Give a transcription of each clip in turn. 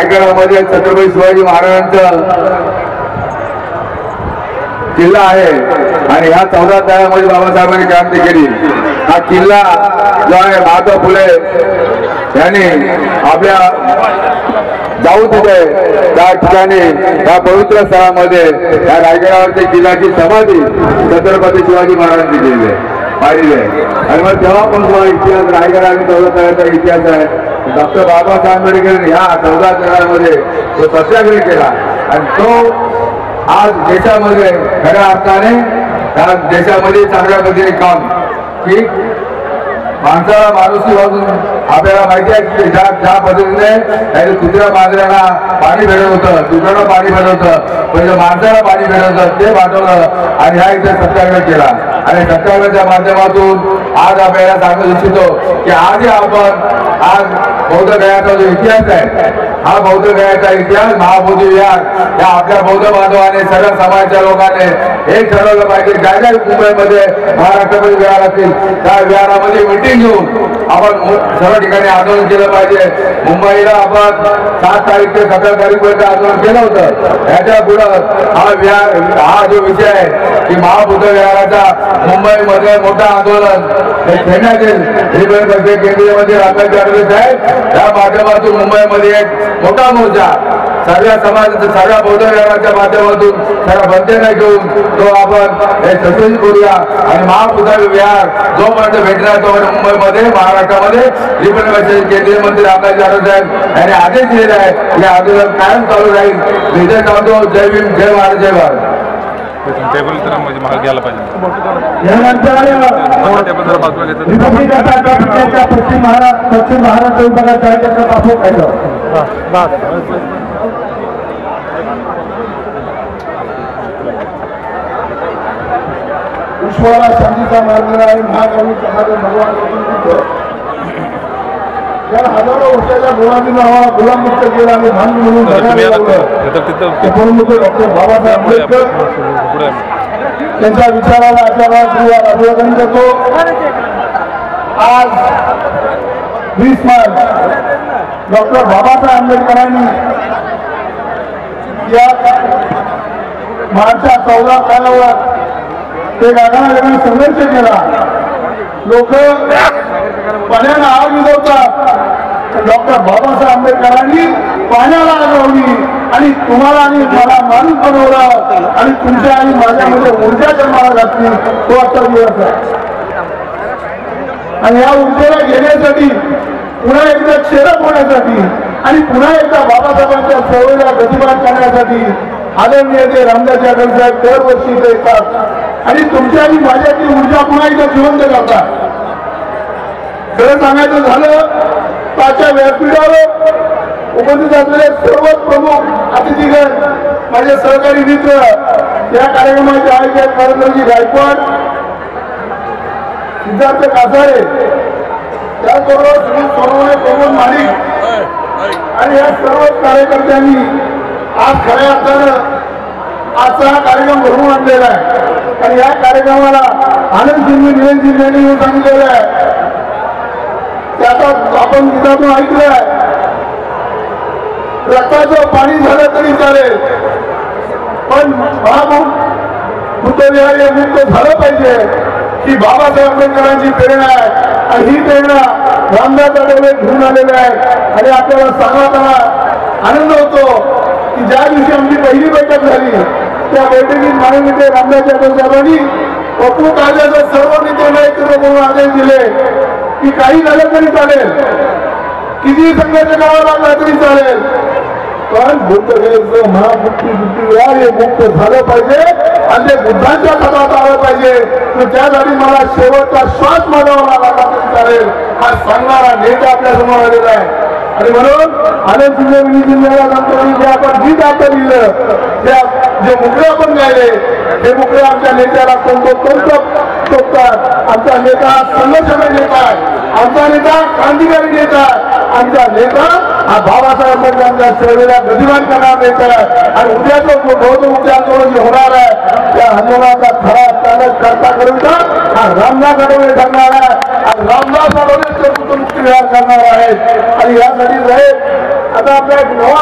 रायगडामध्ये छत्रपती शिवाजी महाराजांचा किल्ला आहे आणि ह्या 14 तळ्यामध्ये बाबासाहेबांनी क्रांती केली। हा किल्ला जो आहे महात्मा फुले यांनी आपल्या जाऊ तिथे त्या ठिकाणी त्या पवित्र स्थळामध्ये या रायगडावरती किल्ल्याची समाधी छत्रपती शिवाजी महाराजांनी केली पाहिली आहे। आणि मग तेव्हापासून तुम्हाला इतिहास रायगड आणि 14 तळ्याचा इतिहास आहे। डॉक्टर बाबासाहेब आंबेडकर ह्या 14 तळ्यामध्ये तो सत्याग्रह केला आणि तो आज देशामध्ये खऱ्या अर्थाने त्या देशामध्ये चांगल्या पद्धतीने काम की माणसाला माणुसकी वाजून आपल्याला माहिती आहे की ज्या पद्धतीने कुत्र्या मांजऱ्यांना पाणी भेटत होतं, दुसऱ्यांना पाणी भेटत होतं, म्हणजे माणसाला पाणी भेटत होतं ते पाठवलं आणि ह्या इथे सत्याग्रह केला। आणि सत्याग्रहाच्या माध्यमातून आज आपल्याला सांगू इच्छितो की आजही आपण आज बौद्ध गयाचा जो इतिहास आहे हा बौद्ध गयाचा इतिहास महाबोधी विहार या आपल्या बौद्ध बांधवाने सर्व समाजाच्या लोकांनी हे ठरवलं पाहिजे ज्या ज्या मुंबईमध्ये महाराष्ट्रामध्ये विहार असतील त्या विहारामध्ये मिटिंग घेऊन आपण सर्व ठिकाणी आंदोलन केलं पाहिजे। मुंबईला आपण 7 तारीख ते 17 तारीखपर्यंत आंदोलन केलं होतं। याच्या पुढं हा जो विषय आहे की महाबौद्ध विहाराचा मुंबईमध्ये मोठं आंदोलन हे घेण्यात येईल। केंद्रीय मंत्री रामदास आठवले साहेब या माध्यमातून मुंबईमध्ये एक मोठा मोर्चा सर्व समाजाच्या सर्व बौद्ध विहाराच्या माध्यमातून सर्व बंधने घेऊन तो आपण यशस्वी करूया आणि महाबौद्ध विहार जोपर्यंत भेटणार तोपर्यंत मुंबईमध्ये महाराष्ट्रामध्ये रिप्रेझेंटेशन केंद्रीय मंत्री रामदास आठवले साहेब यांनी आदेश दिलेला आहे की आंदोलन कायम चालू राहील। विजय सांगतो जय भीम जय महाराज जय भारत। टेबल तर म्हणजे महाग घ्यायला पाहिजे। पश्चिम महाराष्ट्र विभागाचा विश्वाला शांतीचा मार्ग आहे महाकवी भगवान या हजारो वर्षाच्या गुलामी नावाला गुलाममुक्त केला आणि भांड म्हणून डॉक्टर बाबासाहेब आंबेडकर त्यांच्या विचाराला आचार्याला अभिवादन करतो। आज 20 मार्च डॉक्टर बाबासाहेब आंबेडकरांनी या मार्चच्या 14 तारखेवर ते वेगळा संघर्ष केला। लोक पाण्याला आग विझवतात, डॉक्टर बाबासाहेब आंबेडकरांनी पाण्याला आग लावली आणि तुम्हाला आणि मला माणूस बनवलं आणि तुमच्या आणि माझ्यामध्ये ऊर्जा जन्माला घातली। तो आजचा दिवस आहे आणि या ऊर्जेला घेण्यासाठी पुन्हा एकदा चेहरा होण्यासाठी आणि पुन्हा एकदा बाबासाहेबांच्या चळवळीला गतिमान करण्यासाठी आदरणीय ते रामदास आठवले साहेब दरवर्षी ते येतात आणि तुमच्या आणि माझ्याची ऊर्जा पुन्हा एकदा जिवंत करतात। खरं सांगायचं झालं त्याच्या व्यासपीठावर उपस्थित असलेले सर्व प्रमुख अतिथीगण माझे सहकारी मित्र या कार्यक्रमाचे आयोजक नरेंद्रजी गायकवाड सिद्धार्थ कासारे त्याचबरोबर श्री सोनवणे प्रमोद माडिक आणि या सर्व कार्यकर्त्यांनी आज खऱ्या अर्थानं आजचा हा कार्यक्रम भरवून आणलेला आहे आणि या कार्यक्रमाला आनंद सिंह निलेश यांनी येऊन सांगितलेलं आहे त्याचा आपण गीतातून ऐकलंय रक्ताचं पाणी झालं तरी चालेल पण बुद्ध विहार हे मुक्त झालं पाहिजे ही बाबासाहेब आंबेडकरांची प्रेरणा आहे आणि ही प्रेरणा रामदास आठवले घेऊन आलेले आहे। आणि आपल्याला सांगताना आनंद होतो की ज्या दिवशी आमची पहिली बैठक झाली त्या बैठकीत माननीय रामदास आठवले साहेबांनी पप्पू कायद्याचे सर्व नेत्यांना एकत्र करून आदेश दिले की काही झालं तरी चालेल, किती संघर्ष करावा लागला तरी चालेल, पण बुद्धगयेचं महामुक्ती विहार हे मुक्त झालं पाहिजे आणि ते बुद्धांच्या हातात आलं पाहिजे। तर त्यासाठी मला शेवटचा श्वास मागावा लागला तरी चालेल हा सांगणारा नेता आपल्या समोर आलेला आहे। आणि म्हणून आनंद सिंह जिल्ह्याला सांगतो जे आपण गीत आपण लिहिलं त्या जे मुकळे आपण गायले हे मुकळे आमच्या नेत्याला शोधतात। आमचा नेता संघर्षमय नेता आहे, आमचा नेता क्रांतिकारी नेता आहे, आमचा नेता हा बाबासाहेब आंबेडकरांच्या चळवळीला गतिमान करणारा नेता आहे। आणि उद्याचं बौद्ध मुक्ती आंदोलन जे होणार आहे त्या आंदोलनाचा खरा चालक करता करिता हा रामदास आठवले ठरणार आहे आणि रामदास आठवले मुक्ती विहार करणार आहेत। आणि यासाठी साहेब आता आपल्या एक नवा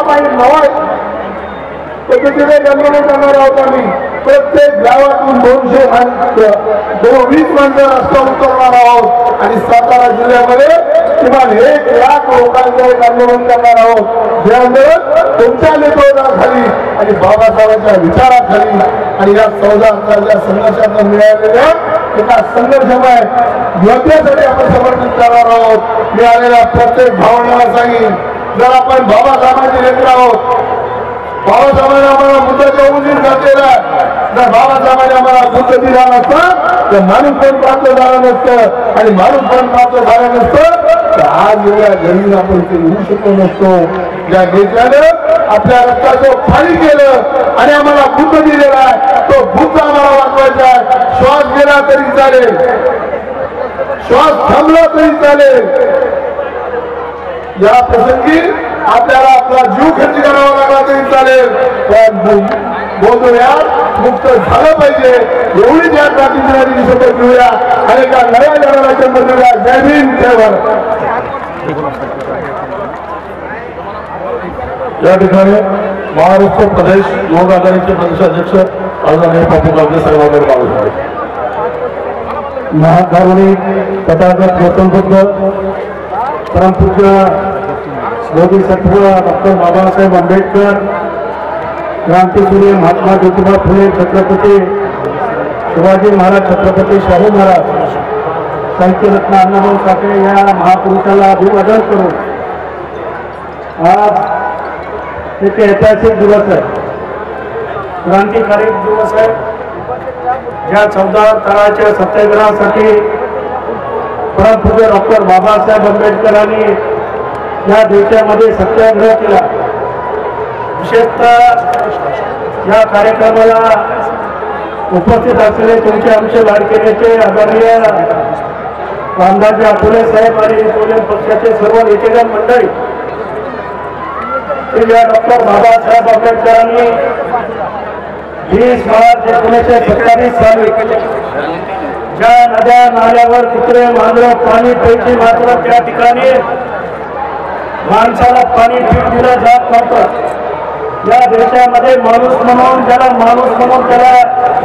पद्धतीने आंदोलन करणार आहोत आम्ही. प्रत्येक गावातून 220 माणसं रस्ता उतरणार आहोत आणि सातारा जिल्ह्यामध्ये किमान 1 लाख लोकांचं एक आंदोलन करणार आहोत. जे आंदोलन तुमच्या नेतृत्वाखाली आणि बाबासाहेबांच्या विचाराखाली आणि या 14 संघर्षात मिळालेल्या एका संघर्षमय योद्ध्यासाठी आपण समर्पित करणार आहोत. मिळालेल्या प्रत्येक भावनाला सांगेन, जर आपण बाबासाहेबांचे नेते आहोत, बाबासाहेबांनी आम्हाला बुद्धाच्या उंचीत घातलेला आहे. जर बाबासाहेबांनी आम्हाला बुद्ध दिला नसता तर माणूस पण प्राप्त झाला नसतं आणि माणूस पण प्राप्त झालं नसतं तर आज एवढ्या जमीन आपण ते येऊ शकलो नसतो. ज्या नेत्यानं आपल्या रक्ताचं पाणी केलं आणि आम्हाला बुद्ध दिलेला आहे, तो बुद्ध आम्हाला वाचवायचा आहे. श्वास गेला तरी चालेल, श्वास थांबला तरी चालेल. या प्रसंगी आपल्याला आपला जीव खर्च करावा लागला तरी चालेल, पण बोलूया मुक्त झालं पाहिजे एवढी त्या क्रांतीची शपथ घेऊया आणि एका नव्या जगाला जन्म देऊया. जय भीम, जय भारत. या ठिकाणी महाराष्ट्र प्रदेश योग आघाडीचे प्रदेशाध्यक्ष आदरणीय बापू गावडे साहेबांवर बाळासाहेब महाकारुणी तथागत गौतम बुद्ध परमपूज्य योगी सत्व डॉक्टर बाबासाहेब आंबेडकर, क्रांतीसूर्य महात्मा ज्योतिबा फुले, छत्रपती शिवाजी महाराज, छत्रपती शाहू महाराज, साहित्यरत्न अण्णाभाऊ साठे या महापुरुषाला अभिवादन करून आज एक ऐतिहासिक दिवस आहे, क्रांतिकारी दिवस आहे. या 14 तळाच्या सत्याग्रहासाठी परमपूज्य डॉक्टर बाबासाहेब आंबेडकरांनी या देशामध्ये सत्याग्रह केला. विशेषतः या कार्यक्रमाला उपस्थित असलेले तुमचे आमचे लाडके आदरणीय रामदासजी आठवले साहेब आणि रिपब्लिकन पक्षाचे सर्व नेतेगण मंडळी, या डॉक्टर बाबासाहेब आंबेडकरांनी 20 मार्च 1927 साली ज्या नद्या नाल्यावर कुत्रे मांजरं पाणी प्यायची, मात्र त्या ठिकाणी माणसाला पाणी दिलं जात नव्हतं. या देशामध्ये माणूस म्हणून ज्याला माणूस म्हणून त्याला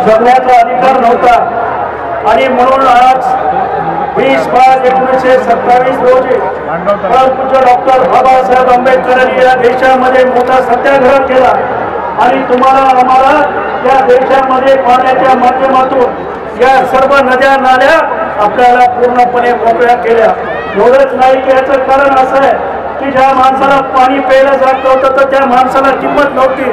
जगण्याचा अधिकार नव्हता आणि म्हणून आज 20 मार्च 1927 रोजी परमपूज्य डॉक्टर बाबासाहेब आंबेडकरांनी या देशामध्ये मोठा सत्याग्रह केला आणि तुम्हाला आम्हाला या देशामध्ये पाण्याच्या माध्यमातून या सर्व नद्या नाल्या आपल्याला पूर्णपणे मोकळ्या केल्या. एवढंच नाही की याचं कारण असं आहे की ज्या माणसाला पाणी प्यायला जात नव्हतं तर त्या माणसाला किंमत नव्हती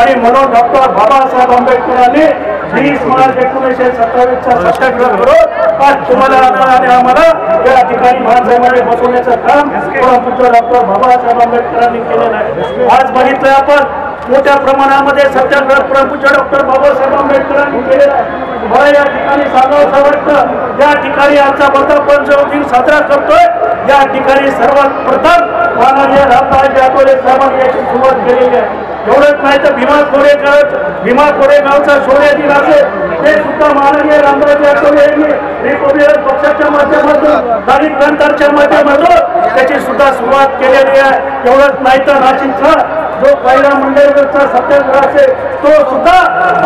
आणि म्हणून डॉक्टर बाबासाहेब आंबेडकरांनी 20 मार्च 1927चा सत्याग्रह करून आज तुम्हाला आणि आम्हाला या ठिकाणी माणसामध्ये बसवण्याचं काम परमपूज्य डॉक्टर बाबासाहेब आंबेडकरांनी केलेलं आहे. आज बघितलं आपण मोठ्या प्रमाणामध्ये सत्याग्रह परमपूज्य डॉक्टर बाबासाहेब आंबेडकरांनी केलेला आहे. मला या ठिकाणी सांगावं वाटतं, या ठिकाणी आमचा वर्धापन दिन साजरा करतोय, या ठिकाणी सर्वात प्रथम माननीय रामदासजी आठवले साहेबांनी याची सुरुवात केलेली आहे. एवढंच नाही तर भीमा कोरेगावचा शौर्य दिन असेल ते सुद्धा माननीय रामदासजी आठवले यांनी रिपब्लिकन पक्षाच्या माध्यमातून, दलित ग्रंथाच्या माध्यमातून त्याची सुद्धा सुरुवात केलेली आहे. एवढंच नाही तर नाशिकचा जो पहिला मंडळचा सत्याग्रह असेल तो सुद्धा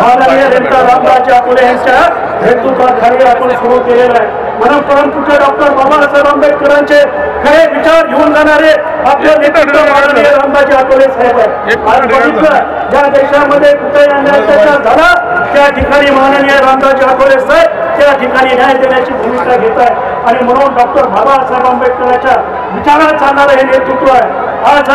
माननीय नेता रामदासजी आठवले यांच्या नेतृत्वाखाली आपण सुरू केलेला आहे. म्हणून परमपूज्य डॉक्टर बाबासाहेब आंबेडकरांचे खरे विचार घेऊन जाणारे आपले नेतृत्व माननीय रामदासजी आठवले साहेब आहे. आज बघितलं ज्या देशामध्ये कुठे अन्याय झाला त्या ठिकाणी माननीय रामदासजी आठवले साहेब त्या ठिकाणी न्याय देण्याची भूमिका घेत आहे आणि म्हणून डॉक्टर बाबासाहेब आंबेडकरांच्या विचारात चालणारं हे नेतृत्व आहे. आज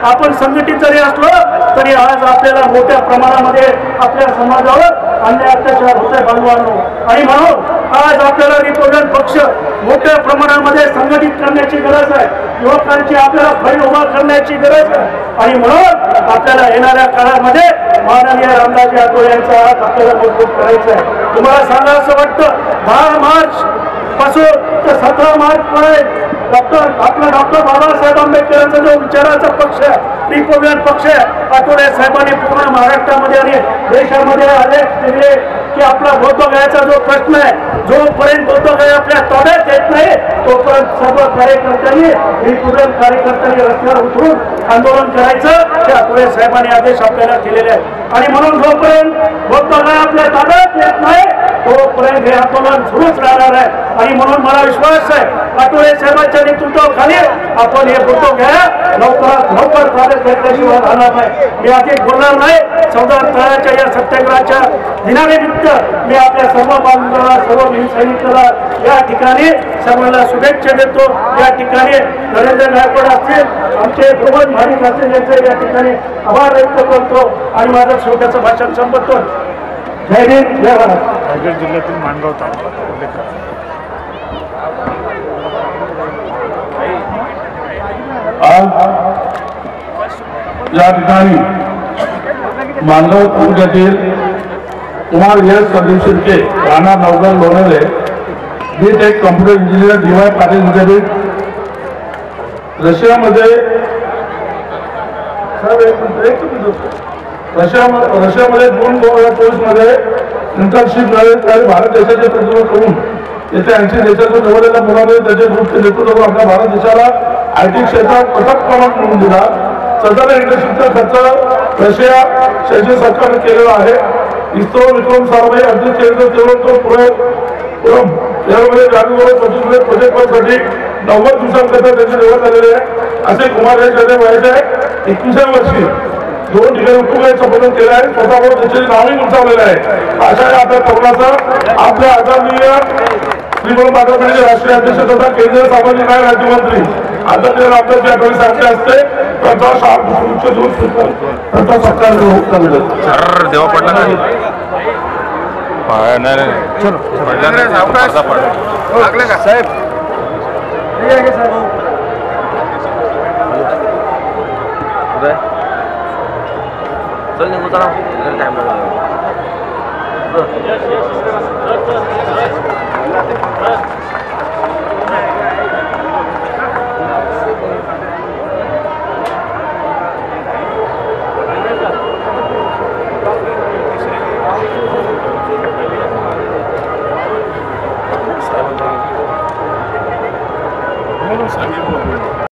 आपण संघटित जरी असलो तरी आज आपल्याला मोठ्या प्रमाणामध्ये आपल्या समाजावर अन्याय अत्याचार होते बांधवांनो आणि म्हणून आज आपल्याला रिपब्लिकन पक्ष मोठ्या प्रमाणामध्ये संघटित करण्याची गरज आहे. युवकांची आपल्याला फळी उभा करण्याची गरज आहे आणि म्हणून आपल्याला येणाऱ्या काळामध्ये माननीय रामदासजी आठवले यांचा हात आपल्याला मजबूत करायचा आहे. तुम्हाला सांगायचं वाटतं 10 मार्च पासून तर 17 मार्च पर्यंत डॉक्टर बाबासाहेब आंबेडकरांचा जो विचाराचा पक्ष आहे रिपब्लिकन पक्ष आहे, आठवले साहेबांनी पूर्ण महाराष्ट्रामध्ये आणि देशामध्ये आदेश दिले की आपला बौद्ध गयाचा जो प्रश्न आहे जोपर्यंत होतो काही आपल्या ताब्यात येत नाही तोपर्यंत सर्व कार्यकर्त्यांनी एकूण कार्यकर्त्यांनी रस्त्यावर उतरून आंदोलन करायचं त्या पुढे साहेबांनी आदेश आपल्याला केलेले आहेत आणि म्हणून जोपर्यंत होतो काय आपल्या ताब्यात येत नाही तोपर्यंत हे आंदोलन सुरूच राहणार आहे आणि म्हणून मला विश्वास आहे आठवले साहेबांच्या नेतृत्वाखाली आपण हे मुद्दे घ्या लवकरात लवकर ताब्यात घेतल्याशिवाय राहणार नाही मी अधिक बोलणार नाही 14 तळ्याच्या या सत्याग्रहाच्या दिनानिमित्त मी आपल्या सर्व बांधवांना सर्व सैनिकांना या ठिकाणी सर्वांना शुभेच्छा देतो या ठिकाणी नरेंद्र गायकवाड असतील आमचे प्रबोध माणिक असतील यांचे या ठिकाणी आभार व्यक्त करतो आणि माझं शेवटचं भाषण संपवतो जय हिंद जय भारत रायगड जिल्ह्यातील माणगाव तालुका उल्लेख करा. या ठिकाणी मानगाव तालुक्यातील कुमार Yash Sandeep Shirke Rana Navgar Lonere BTech computer engineer DY Patil विद्यापीठ रशियामध्ये जून 2024 मध्ये इंटर्नशिप मिळाली त्यावेळी भारत देशाचे प्रतिनिधित्व करून येथे 80 देशातून निवडलेल्या मुलांनी त्याचे ग्रुपचे नेतृत्व करून आपल्या भारत देशाला IT क्षेत्रात प्रथम क्रमांक मिळवून दिला. सदर इंटर्नशिपचा खर्च रशिया शैक्षणिक सरकारने केलेला आहे. इस्रो विक्रम साराभाई अर्जित केंद्र तेवढं तो पुढे प्रोजेक्टसाठी 90 दिवसांकरता त्यांची निवड झालेली आहे. असे कुमार यश यांनी वयाच्या 21व्या वर्षी 2 ठिकाणी उपक्रम संबोधन केलं आहे. स्वतःवर त्याचे नावही उंचावलेलं आहे. अशा या आपल्या तरुणाचा आपल्या आदरणीय श्री म्हणून भाजपचे राष्ट्रीय अध्यक्ष तथा केंद्रीय सामाजिक न्याय राज्यमंत्री आदरणीय रामदासजी आठवले साहेब असते त्यांचा शाळा देऊन त्यांचा सत्कार देवा पडला नाही पडला नाही साहेब चल निघू चला टाइम लागला